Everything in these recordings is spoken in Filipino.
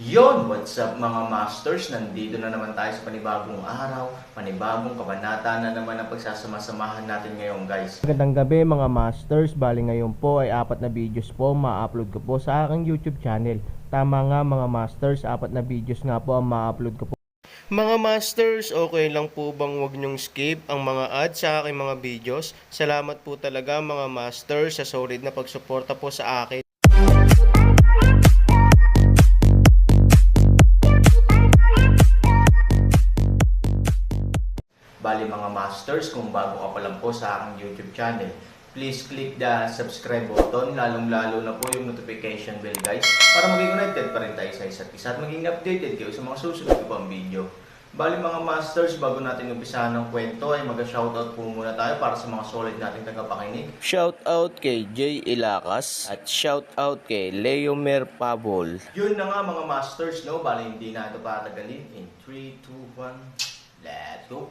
Yon, what's up mga masters? Nandito na naman tayo sa panibagong araw, panibagong kabanata na naman ang pagsasama-samahan natin ngayon, guys. Magandang gabi mga masters, bali ngayon po ay 4 na videos po ma-upload ko po sa aking YouTube channel. Tama nga mga masters, 4 na videos nga po ang ma-upload ko po. Mga masters, okay lang po bang wag nyong skip ang mga ads sa aking mga videos? Salamat po talaga mga masters sa solid na pagsuporta po sa akin. Bali mga masters, kung bago ka pa lang po sa aking YouTube channel, please click the subscribe button, lalong-lalo na po yung notification bell, guys, para maging connected pa rin tayo sa isa't isa at maging updated kayo sa mga susunod ko pang video. Bali mga masters, bago natin umpisahan ng kwento ay mag-shoutout po muna tayo para sa mga solid nating tagapakinig. Shoutout kay Jay Ilacas at shoutout kay Leomer Pabol. Yun na nga mga masters, no? Bali hindi na ito patagalin. In 3, 2, 1, let's go!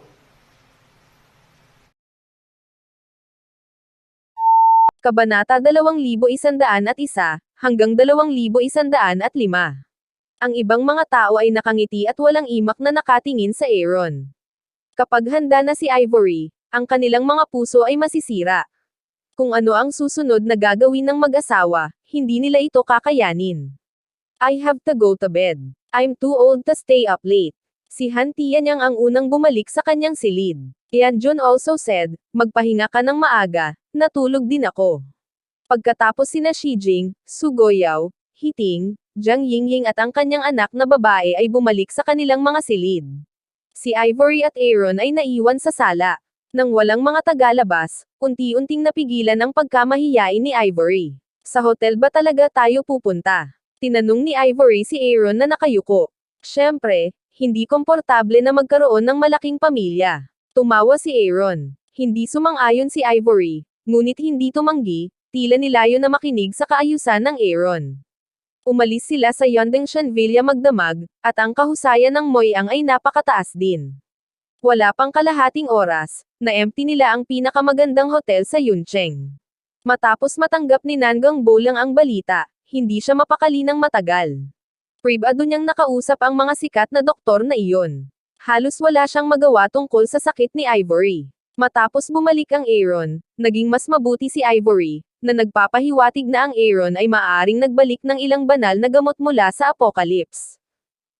Kabanata 2101 hanggang 2105. Ang ibang mga tao ay nakangiti at walang imak na nakatingin sa Aaron. Kapag handa na si Ivory, ang kanilang mga puso ay masisira. Kung ano ang susunod na gagawin ng mag-asawa, hindi nila ito kakayanin. I have to go to bed. I'm too old to stay up late. Si Han Tianyang ang unang bumalik sa kanyang silid. Yan Jun also said, magpahinga ka ng maaga, natulog din ako. Pagkatapos sina Shi Jing, Su Goyao, Hiting, Jiang Yingying at ang kanyang anak na babae ay bumalik sa kanilang mga silid. Si Ivory at Aaron ay naiwan sa sala. Nang walang mga tagalabas, unti-unting napigilan ang pagkamahiyain ni Ivory. Sa hotel ba talaga tayo pupunta? Tinanong ni Ivory si Aaron na nakayuko. Siyempre, hindi komportable na magkaroon ng malaking pamilya. Tumawa si Aaron. Hindi sumang-ayon si Ivory, ngunit hindi tumanggi, tila nilayo na makinig sa kaayusan ng Aaron. Umalis sila sa Yondengshan Villa magdamag, at ang kahusayan ng Moyang ay napakataas din. Wala pang kalahating oras, na-empty nila ang pinakamagandang hotel sa Yuncheng. Matapos matanggap ni Nangang Bolang ang balita, hindi siya mapakali ng matagal. Pribado niyang nakausap ang mga sikat na doktor na iyon. Halos wala siyang magawa tungkol sa sakit ni Ivory. Matapos bumalik ang Aaron, naging mas mabuti si Ivory, na nagpapahiwatig na ang Aaron ay maaaring nagbalik ng ilang banal na gamot mula sa Apocalypse.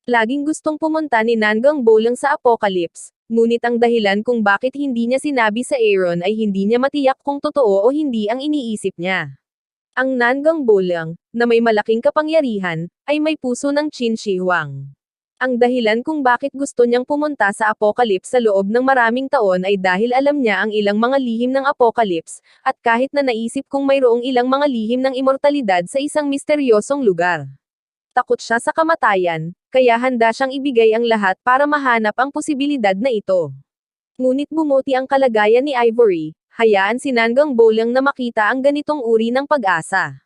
Laging gustong pumunta ni Nangang Bolang sa Apocalypse, ngunit ang dahilan kung bakit hindi niya sinabi sa Aaron ay hindi niya matiyak kung totoo o hindi ang iniisip niya. Ang Nangang Bolang, na may malaking kapangyarihan, ay may puso ng Qin Shi Huang. Ang dahilan kung bakit gusto niyang pumunta sa Apocalypse sa loob ng maraming taon ay dahil alam niya ang ilang mga lihim ng Apocalypse, at kahit na naisip kung mayroong ilang mga lihim ng immortalidad sa isang misteryosong lugar. Takot siya sa kamatayan, kaya handa siyang ibigay ang lahat para mahanap ang posibilidad na ito. Ngunit bumuti ang kalagayan ni Ivory, hayaan si Nangang Bolang na makita ang ganitong uri ng pag-asa.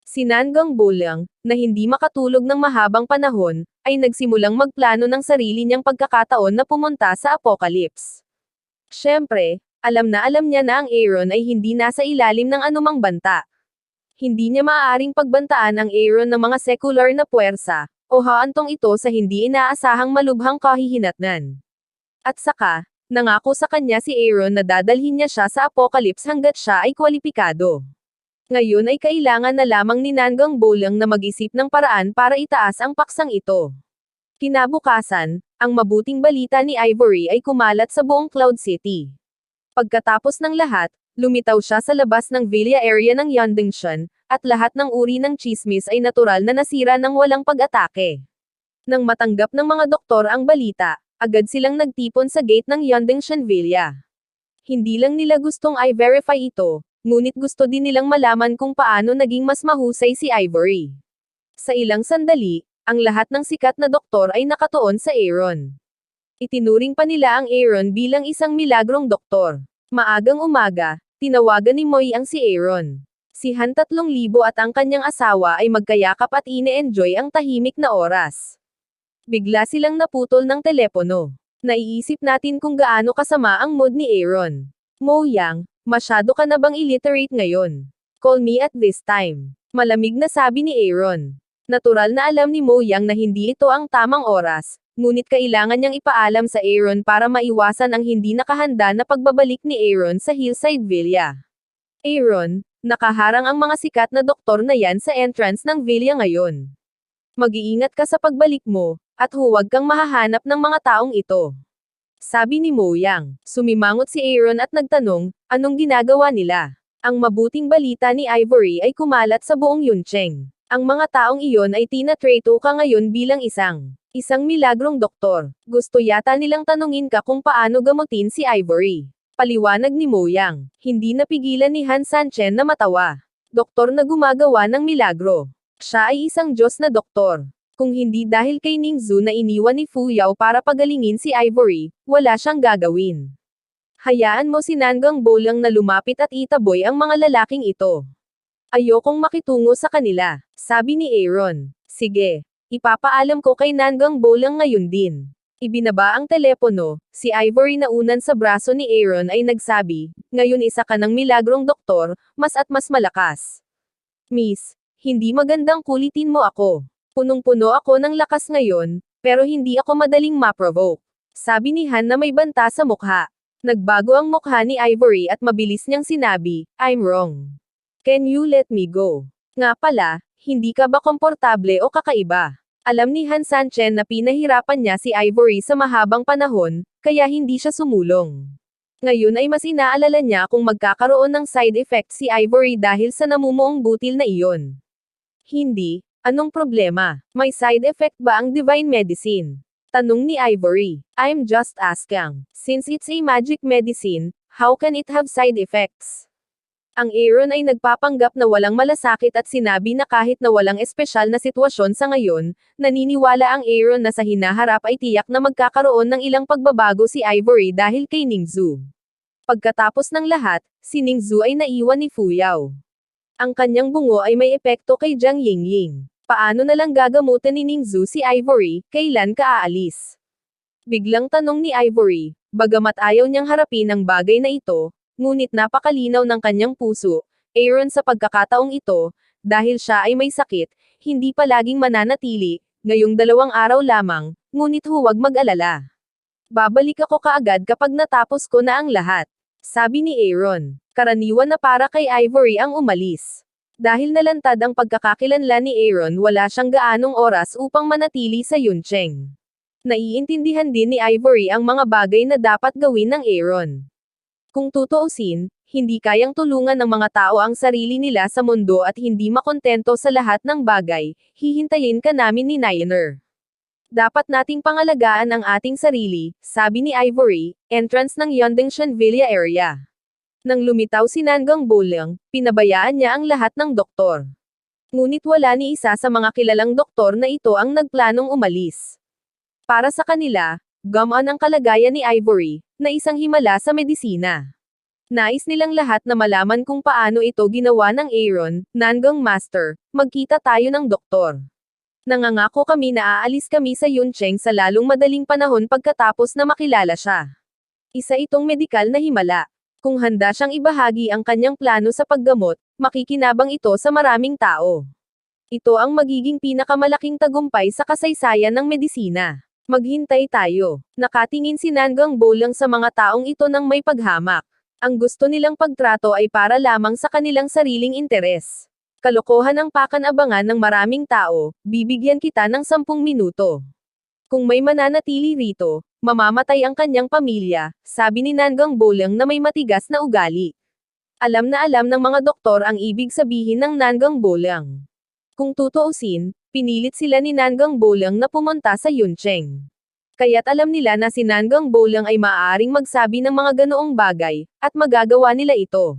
Si Nangang Bolang, na hindi makatulog ng mahabang panahon, ay nagsimulang magplano ng sarili niyang pagkakataon na pumunta sa Apocalypse. Siyempre, alam niya na ang Aaron ay hindi nasa ilalim ng anumang banta. Hindi niya maaaring pagbantaan ang Aaron ng mga sekular na puwersa, o haantong ito sa hindi inaasahang malubhang kahihinatnan. At saka, nangako sa kanya si Aaron na dadalhin niya siya sa Apocalypse hanggat siya ay kwalipikado. Ngayon ay kailangan na lamang ni Nangang Bolang na mag-isip ng paraan para itaas ang paksang ito. Kinabukasan, ang mabuting balita ni Ivory ay kumalat sa buong Cloud City. Pagkatapos ng lahat, lumitaw siya sa labas ng villa area ng Yondengshan, at lahat ng uri ng chismis ay natural na nasira ng walang pag-atake. Nang matanggap ng mga doktor ang balita, agad silang nagtipon sa gate ng Yondengshan Villa. Hindi lang nila gustong i-verify ito, ngunit gusto din nilang malaman kung paano naging mas mahusay si Ivory. Sa ilang sandali, ang lahat ng sikat na doktor ay nakatuon sa Aaron. Itinuring pa nila ang Aaron bilang isang milagrong doktor. Maagang umaga, tinawagan ni Moyang si Aaron. Si Han 3,000 at ang kanyang asawa ay magkayakap at ine-enjoy ang tahimik na oras. Bigla silang naputol ng telepono. Naiisip natin kung gaano kasama ang mood ni Aaron. Moyang, masyado ka na bang illiterate ngayon? Call me at this time. Malamig na sabi ni Aaron. Natural na alam ni Mo Yang na hindi ito ang tamang oras, ngunit kailangan niyang ipaalam sa Aaron para maiwasan ang hindi nakahanda na pagbabalik ni Aaron sa Hillside Villa. Aaron, nakaharang ang mga sikat na doktor na yan sa entrance ng villa ngayon. Mag-iingat ka sa pagbalik mo, at huwag kang mahahanap ng mga taong ito. Sabi ni Mo Yang. Sumimangot si Aaron at nagtanong, anong ginagawa nila? Ang mabuting balita ni Ivory ay kumalat sa buong Yuncheng. Ang mga taong iyon ay tinatrato ka ngayon bilang isang milagrong doktor. Gusto yata nilang tanungin ka kung paano gamutin si Ivory. Paliwanag ni Mo Yang. Hindi napigilan ni Han Sanchen na matawa. Doktor na gumagawa ng milagro. Siya ay isang Diyos na doktor. Kung hindi dahil kay Ningzu na iniwan ni Fu Yao para pagalingin si Ivory, wala siyang gagawin. Hayaan mo si Nangang Bolang na lumapit at itaboy ang mga lalaking ito. Ayokong makitungo sa kanila, sabi ni Aaron. Sige, ipapaalam ko kay Nangang Bolang ngayon din. Ibinaba ang telepono, si Ivory na unan sa braso ni Aaron ay nagsabi, ngayon isa ka ng milagrong doktor, mas malakas. Miss, hindi magandang kulitin mo ako. Punong-puno ako ng lakas ngayon, pero hindi ako madaling ma-provoke. Sabi ni Han na may banta sa mukha. Nagbago ang mukha ni Ivory at mabilis niyang sinabi, I'm wrong. Can you let me go? Nga pala, hindi ka ba komportable o kakaiba? Alam ni Han Sanchen na pinahirapan niya si Ivory sa mahabang panahon, kaya hindi siya sumulong. Ngayon ay mas inaalala niya kung magkakaroon ng side effect si Ivory dahil sa namumuong butil na iyon. Hindi. Anong problema? May side effect ba ang divine medicine? Tanong ni Ivory. I'm just asking. Since it's a magic medicine, how can it have side effects? Ang Aaron ay nagpapanggap na walang malasakit at sinabi na kahit na walang espesyal na sitwasyon sa ngayon, naniniwala ang Aaron na sa hinaharap ay tiyak na magkakaroon ng ilang pagbabago si Ivory dahil kay Ningzu. Pagkatapos ng lahat, si Ningzu ay naiwan ni Fu Yao. Ang kanyang bungo ay may epekto kay Jiang Yingying. Paano na lang gagamutan ni Ningzu si Ivory, kailan ka aalis? Biglang tanong ni Ivory, bagamat ayaw niyang harapin ang bagay na ito, ngunit napakalinaw ng kanyang puso, Aaron sa pagkakataong ito, dahil siya ay may sakit, hindi palaging mananatili, ngayong 2 araw lamang, ngunit huwag mag-alala. Babalik ako kaagad kapag natapos ko na ang lahat. Sabi ni Aaron. Karaniwan na para kay Ivory ang umalis. Dahil nalantad ang pagkakakilanlan ni Aaron wala siyang gaanong oras upang manatili sa Yuncheng. Naiintindihan din ni Ivory ang mga bagay na dapat gawin ng Aaron. Kung tutuusin, hindi kayang tulungan ng mga tao ang sarili nila sa mundo at hindi makontento sa lahat ng bagay, hihintayin ka namin ni Niner. Dapat nating pangalagaan ang ating sarili, sabi ni Ivory, entrance ng Yondengshan Villa area. Nang lumitaw si Nangang Bolang, pinabayaan niya ang lahat ng doktor. Ngunit wala ni isa sa mga kilalang doktor na ito ang nagplanong umalis. Para sa kanila, gumaan ang kalagayan ni Ivory, na isang himala sa medisina. Nais nilang lahat na malaman kung paano ito ginawa ng Aaron, Nangang Master, magkita tayo ng doktor. Nangangako kami na aalis kami sa Yuncheng sa lalong madaling panahon pagkatapos na makilala siya. Isa itong medikal na himala. Kung handa siyang ibahagi ang kanyang plano sa paggamot, makikinabang ito sa maraming tao. Ito ang magiging pinakamalaking tagumpay sa kasaysayan ng medisina. Maghintay tayo. Nakatingin si Nangang Bolang sa mga taong ito ng may paghamak. Ang gusto nilang pagtrato ay para lamang sa kanilang sariling interes. Kalokohan ang pakanabangan ng maraming tao, bibigyan kita ng 10 minuto. Kung may mananatili rito, mamamatay ang kanyang pamilya, sabi ni Nangang Bolang na may matigas na ugali. Alam na alam ng mga doktor ang ibig sabihin ng Nangang Bolang. Kung tutuusin, pinilit sila ni Nangang Bolang na pumunta sa Yuncheng. Kaya't alam nila na si Nangang Bolang ay maaaring magsabi ng mga ganoong bagay, at magagawa nila ito.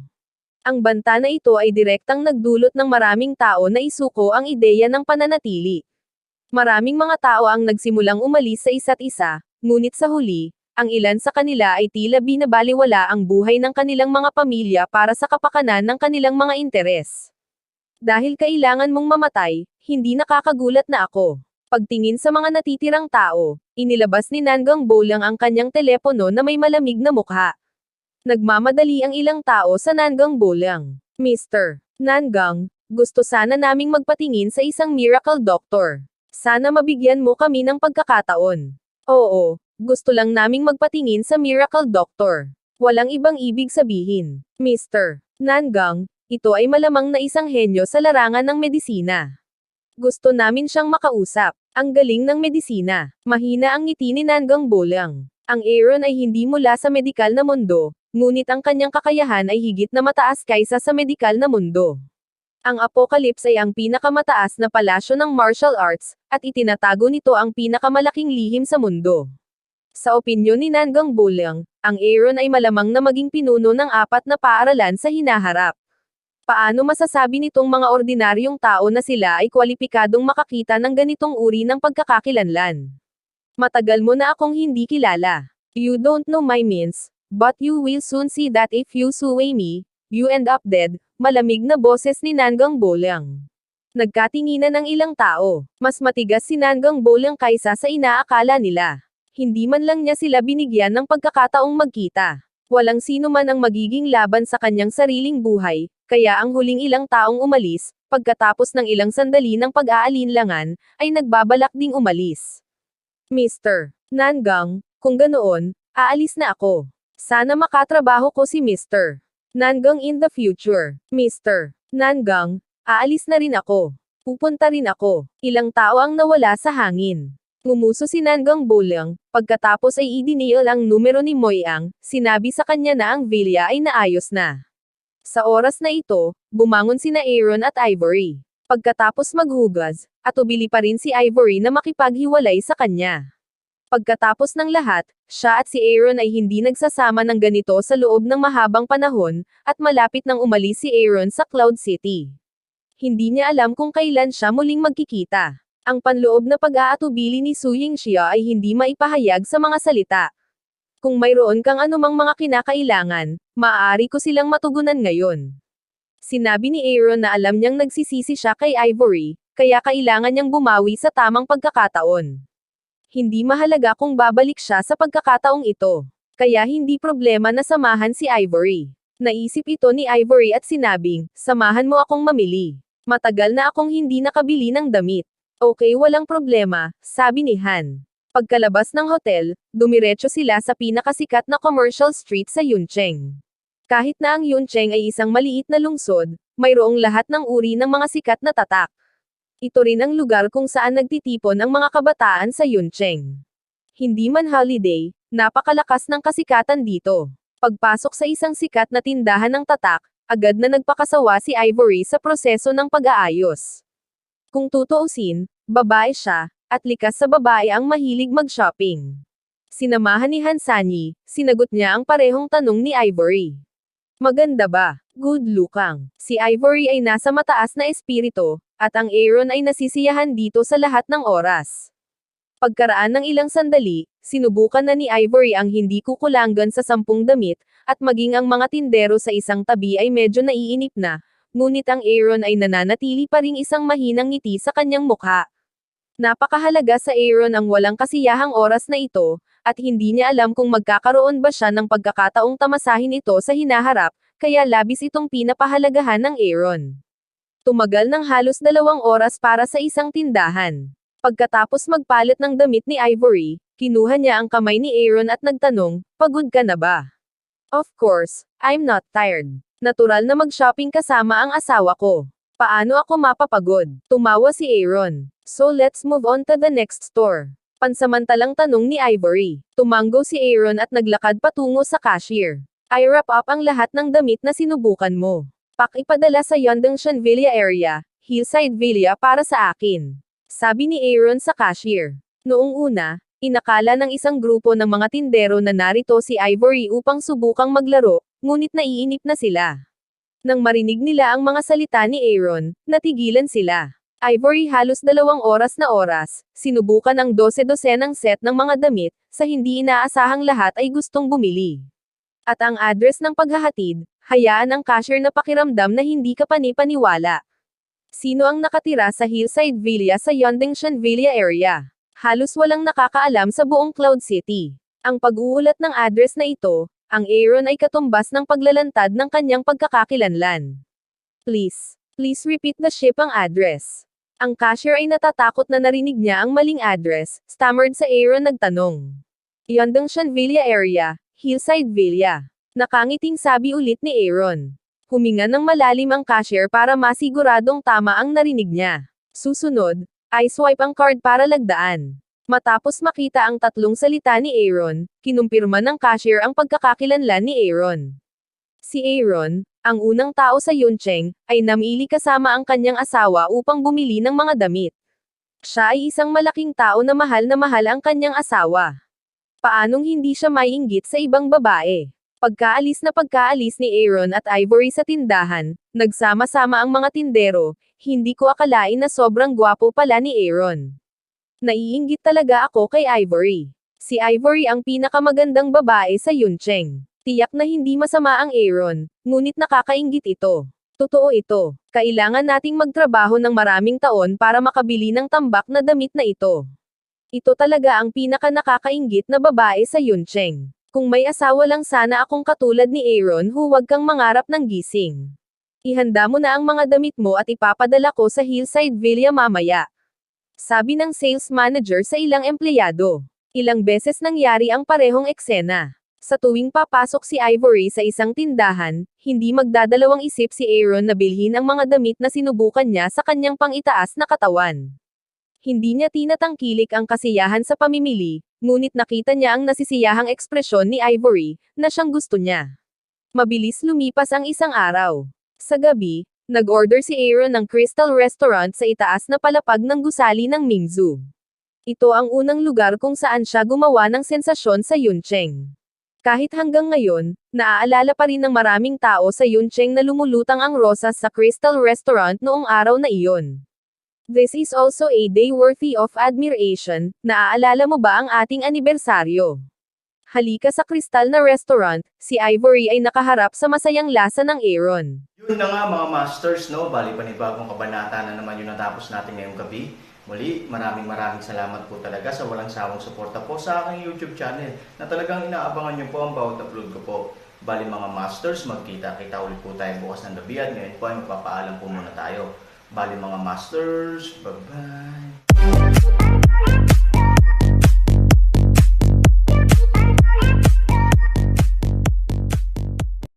Ang banta na ito ay direktang nagdulot ng maraming tao na isuko ang ideya ng pananatili. Maraming mga tao ang nagsimulang umalis sa isa't isa, ngunit sa huli, ang ilan sa kanila ay tila binabaliwala ang buhay ng kanilang mga pamilya para sa kapakanan ng kanilang mga interes. Dahil kailangan mong mamatay, hindi nakakagulat na ako. Pagtingin sa mga natitirang tao, inilabas ni Nangang Bolang ang kanyang telepono na may malamig na mukha. Nagmamadali ang ilang tao sa Nangang Bolang. Mr. Nangang, Gusto sana naming magpatingin sa isang miracle doctor. Sana mabigyan mo kami ng pagkakataon. Oo, gusto lang naming magpatingin sa miracle doctor. Walang ibang ibig sabihin. Mr. Nangang, ito ay malamang na isang henyo sa larangan ng medisina. Gusto namin siyang makausap. Ang galing ng medisina. Mahina ang ngiti ni Nangang Bolang. Ang Aaron ay hindi mula sa medikal na mundo, ngunit ang kanyang kakayahan ay higit na mataas kaysa sa medikal na mundo. Ang Apocalypse ay ang pinakamataas na palasyo ng martial arts, at itinatago nito ang pinakamalaking lihim sa mundo. Sa opinyon ni Nangang Bolang, ang Aaron ay malamang na maging pinuno ng 4 na paaralan sa hinaharap. Paano masasabi nitong mga ordinaryong tao na sila ay kwalipikadong makakita ng ganitong uri ng pagkakakilanlan? Matagal mo na akong hindi kilala. You don't know my means, but you will soon see that if you sway me, you end up dead. Malamig na boses ni Nangang Bolang. Nagkatinginan ng ilang tao. Mas matigas si Nangang Bolang kaysa sa inaakala nila. Hindi man lang niya sila binigyan ng pagkakataong magkita. Walang sino man ang magiging laban sa kanyang sariling buhay, kaya ang huling ilang taong umalis, pagkatapos ng ilang sandali ng pag-aalinlangan, ay nagbabalak ding umalis. Mr. Nangang, kung ganoon, aalis na ako. Sana makatrabaho ko si Mr. Nangang in the future. Mr. Nangang, aalis na rin ako. Pupunta rin ako. Ilang tao ang nawala sa hangin. Ngumuso si Nangang Bolang, pagkatapos ay idinial ang numero ni Moyang, sinabi sa kanya na ang villa ay naayos na. Sa oras na ito, bumangon sina Aaron at Ivory. Pagkatapos maghugas, atubili pa rin si Ivory na makipaghiwalay sa kanya. Pagkatapos ng lahat, siya at si Aaron ay hindi nagsasama ng ganito sa loob ng mahabang panahon, at malapit nang umalis si Aaron sa Cloud City. Hindi niya alam kung kailan siya muling magkikita. Ang panloob na pag-aatubili ni Su Yingxia ay hindi maipahayag sa mga salita. Kung mayroon kang anumang mga kinakailangan, maaari ko silang matugunan ngayon. Sinabi ni Aaron na alam niyang nagsisisi siya kay Ivory, kaya kailangan niyang bumawi sa tamang pagkakataon. Hindi mahalaga kung babalik siya sa pagkakataong ito. Kaya hindi problema na samahan si Ivory. Naisip ito ni Ivory at sinabing, samahan mo akong mamili. Matagal na akong hindi nakabili ng damit. Okay, walang problema, sabi ni Han. Pagkalabas ng hotel, dumiretso sila sa pinakasikat na commercial street sa Yuncheng. Kahit na ang Yuncheng ay isang maliit na lungsod, mayroong lahat ng uri ng mga sikat na tatak. Ito rin ang lugar kung saan nagtitipon ang mga kabataan sa Yuncheng. Hindi man holiday, napakalakas ng kasikatan dito. Pagpasok sa isang sikat na tindahan ng tatak, agad na nagpakasawa si Ivory sa proseso ng pag-aayos. Kung tutuusin, babae siya, at likas sa babae ang mahilig mag-shopping. Sinamahan ni Hansanyi, sinagot niya ang parehong tanong ni Ivory. Maganda ba? Good looking. Si Ivory ay nasa mataas na espiritu, at ang Aaron ay nasisiyahan dito sa lahat ng oras. Pagkaraan ng ilang sandali, sinubukan na ni Ivory ang hindi kukulanggan sa 10 damit, at maging ang mga tindero sa isang tabi ay medyo naiinip na, ngunit ang Aaron ay nananatili pa ring isang mahinang ngiti sa kanyang mukha. Napakahalaga sa Aaron ang walang kasiyahang oras na ito, at hindi niya alam kung magkakaroon ba siya ng pagkakataong tamasahin ito sa hinaharap, kaya labis itong pinapahalagahan ng Aaron. Tumagal ng halos 2 oras para sa isang tindahan. Pagkatapos magpalit ng damit ni Ivory, kinuha niya ang kamay ni Aaron at nagtanong, pagod ka na ba? Of course, I'm not tired. Natural na mag-shopping kasama ang asawa ko. Paano ako mapapagod? Tumawa si Aaron. So let's move on to the next store. Pansamantalang tanong ni Ivory. Tumango si Aaron at naglakad patungo sa cashier. I wrap up ang lahat ng damit na sinubukan mo. Pakipadala sa Yondongshan Villa area, Hillside Villa para sa akin. Sabi ni Aaron sa cashier. Noong una, inakala ng isang grupo ng mga tindero na narito si Ivory upang subukang maglaro, ngunit naiinip na sila. Nang marinig nila ang mga salita ni Aaron, natigilan sila. Ivory halos 2 oras, sinubukan ang 12-dosenang set ng mga damit, sa hindi inaasahang lahat ay gustong bumili. At ang address ng paghahatid, hayaan ang cashier na pakiramdam na hindi ka panipaniwala. Sino ang nakatira sa Hillside Villa sa Yondongshan Villa area? Halos walang nakakaalam sa buong Cloud City. Ang pag-uulat ng address na ito, ang Aaron ay katumbas ng paglalantad ng kanyang pagkakakilanlan. Please Please repeat the shipping address. Ang cashier ay natatakot na narinig niya ang maling address, stammered sa Aaron nagtanong. Yondongshan Villa area, Hillside Villa. Nakangiting sabi ulit ni Aaron. Huminga ng malalim ang cashier para masiguradong tama ang narinig niya. Susunod, ay swipe ang card para lagdaan. Matapos makita ang tatlong salita ni Aaron, kinumpirma ng cashier ang pagkakakilanlan ni Aaron. Si Aaron, ang unang tao sa Yuncheng, ay namili kasama ang kanyang asawa upang bumili ng mga damit. Siya ay isang malaking tao na mahal ang kanyang asawa. Paanong hindi siya maiinggit sa ibang babae? Pagkaalis ni Aaron at Ivory sa tindahan, nagsama-sama ang mga tindero, hindi ko akalain na sobrang gwapo pala ni Aaron. Naiinggit talaga ako kay Ivory. Si Ivory ang pinakamagandang babae sa Yuncheng. Tiyak na hindi masama ang Aaron, ngunit nakakainggit ito. Totoo ito. Kailangan nating magtrabaho ng maraming taon para makabili ng tambak na damit na ito. Ito talaga ang pinaka nakakainggit na babae sa Yuncheng. Kung may asawa lang sana akong katulad ni Aaron, huwag kang mangarap ng gising. Ihanda mo na ang mga damit mo at ipapadala ko sa Hillside Villa mamaya. Sabi ng sales manager sa ilang empleyado. Ilang beses nangyari ang parehong eksena. Sa tuwing papasok si Ivory sa isang tindahan, hindi magdadalawang isip si Aaron na bilhin ang mga damit na sinubukan niya sa kanyang pang-itaas na katawan. Hindi niya tinatangkilik ang kasiyahan sa pamimili, ngunit nakita niya ang nasisiyahang ekspresyon ni Ivory, na siyang gusto niya. Mabilis lumipas ang isang araw. Sa gabi, nag-order si Aaron ng Crystal Restaurant sa itaas na palapag ng gusali ng Mingzu. Ito ang unang lugar kung saan siya gumawa ng sensasyon sa Yuncheng. Kahit hanggang ngayon, naaalala pa rin ng maraming tao sa Yuncheng na lumulutang ang rosas sa Crystal Restaurant noong araw na iyon. This is also a day worthy of admiration. Naaalala mo ba ang ating anibersaryo? Halika sa kristal na restaurant, si Ivory ay nakaharap sa masayang lasa ng Aaron. Yun na nga mga masters, no? Bali panibagong kabanata na naman yung natapos natin ngayong gabi. Muli, maraming salamat po talaga sa walang sawang suporta po sa aking YouTube channel na talagang inaabangan nyo po ang bawat upload ko po. Bali mga masters, magkita-kita ulit po tayo bukas ng gabi at ngayon po ay magpapaalam po muna tayo. Bali mga masters, bye-bye!